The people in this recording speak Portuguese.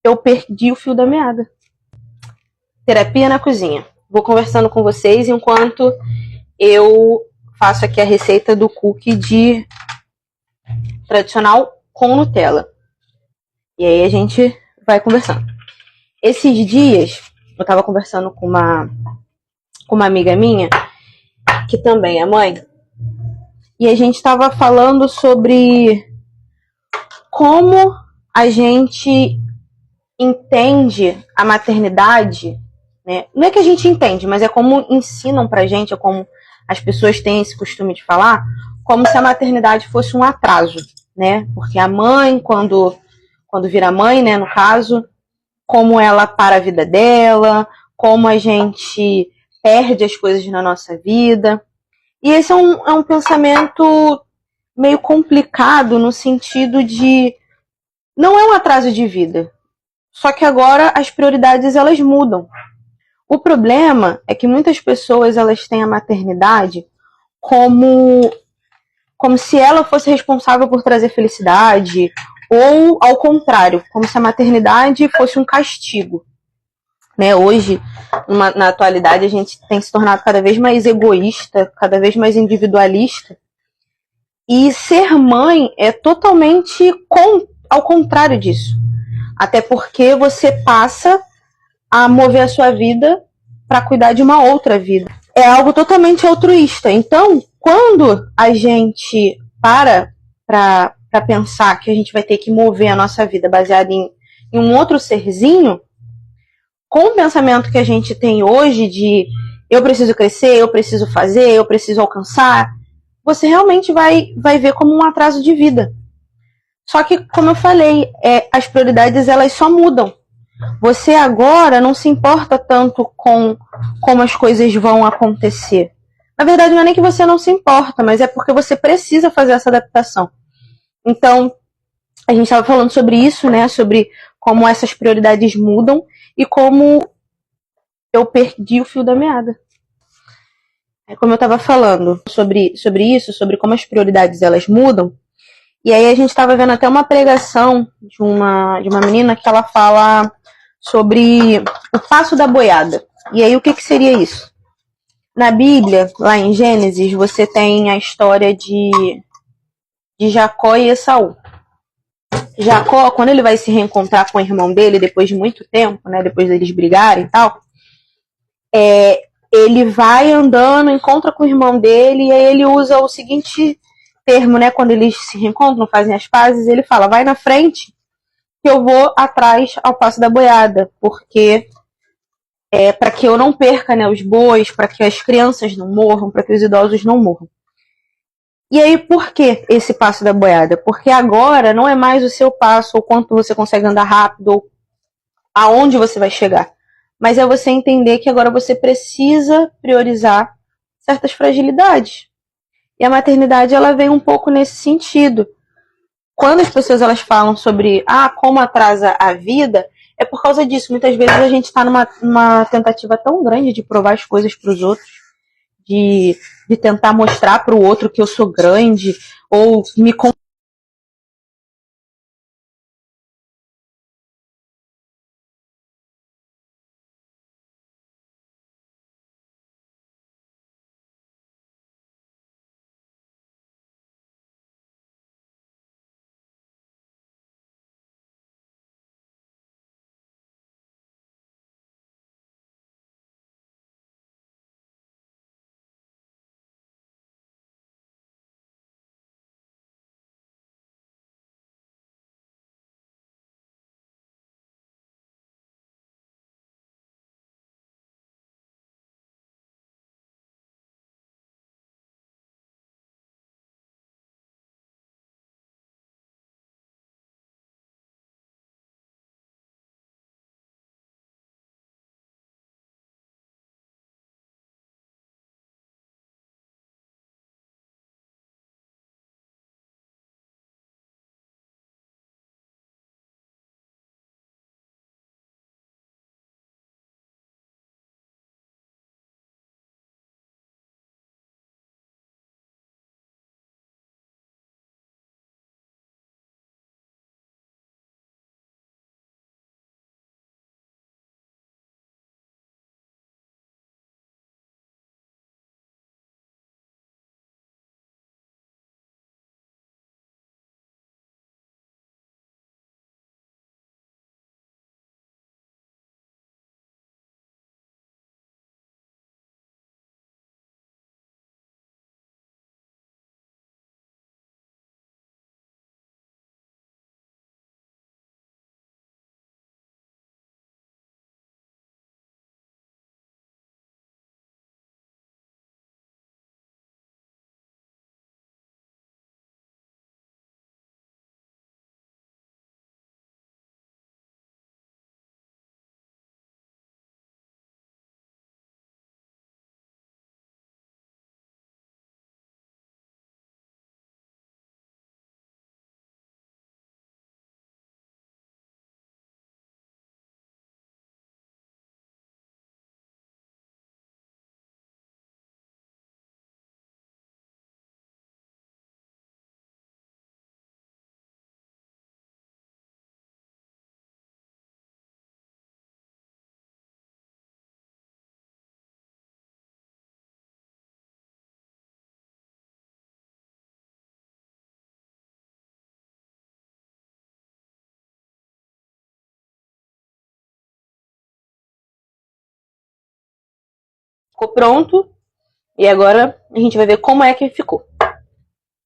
eu perdi o fio da meada. Terapia na cozinha. Vou conversando com vocês enquanto eu faço aqui a receita do cookie de tradicional com Nutella. E aí a gente vai conversando. Esses dias eu tava conversando com uma amiga minha, que também é mãe, e a gente tava falando sobre como a gente entende a maternidade, né? Não é que a gente entende, mas é como ensinam pra gente, é como as pessoas têm esse costume de falar, como se a maternidade fosse um atraso, né? Porque a mãe, quando vira mãe, né, no caso, como ela para a vida dela, como a gente perde as coisas na nossa vida. E esse é um pensamento meio complicado no sentido de não é um atraso de vida. Só que agora as prioridades elas mudam. O problema é que muitas pessoas elas têm a maternidade como se ela fosse responsável por trazer felicidade, ou ao contrário, como se a maternidade fosse um castigo. Né? Hoje, na atualidade, a gente tem se tornado cada vez mais egoísta, cada vez mais individualista. E ser mãe é totalmente ao contrário disso. Até porque você passa a mover a sua vida para cuidar de uma outra vida. É algo totalmente altruísta. Então, quando a gente para pensar que a gente vai ter que mover a nossa vida baseada em um outro serzinho, com o pensamento que a gente tem hoje de eu preciso crescer, eu preciso fazer, eu preciso alcançar, você realmente vai ver como um atraso de vida. Só que, como eu falei, as prioridades elas só mudam. Você agora não se importa tanto com como as coisas vão acontecer. Na verdade, não é nem que você não se importa, mas é porque você precisa fazer essa adaptação. Então, a gente estava falando sobre isso, né? Sobre como essas prioridades mudam e como eu perdi o fio da meada. Como eu estava falando sobre isso, sobre como as prioridades elas mudam, e aí a gente estava vendo até uma pregação de uma menina que ela fala sobre o passo da boiada. E aí o que seria isso? Na Bíblia, lá em Gênesis, você tem a história de Jacó e Esaú. Jacó, quando ele vai se reencontrar com o irmão dele, depois de muito tempo, né, depois deles brigarem e tal, ele vai andando, encontra com o irmão dele, e aí ele usa o seguinte termo, né, quando eles se reencontram, fazem as pazes, ele fala, vai na frente, que eu vou atrás ao passo da boiada, porque para que eu não perca, né, os bois, para que as crianças não morram, para que os idosos não morram. E aí, por que esse passo da boiada? Porque agora não é mais o seu passo, ou quanto você consegue andar rápido, ou aonde você vai chegar. Mas é você entender que agora você precisa priorizar certas fragilidades. E a maternidade, ela vem um pouco nesse sentido. Quando as pessoas elas falam sobre como atrasa a vida, é por causa disso. Muitas vezes a gente está numa tentativa tão grande de provar as coisas para os outros, de tentar mostrar para o outro que eu sou grande, ou me ficou pronto. E agora a gente vai ver como é que ficou.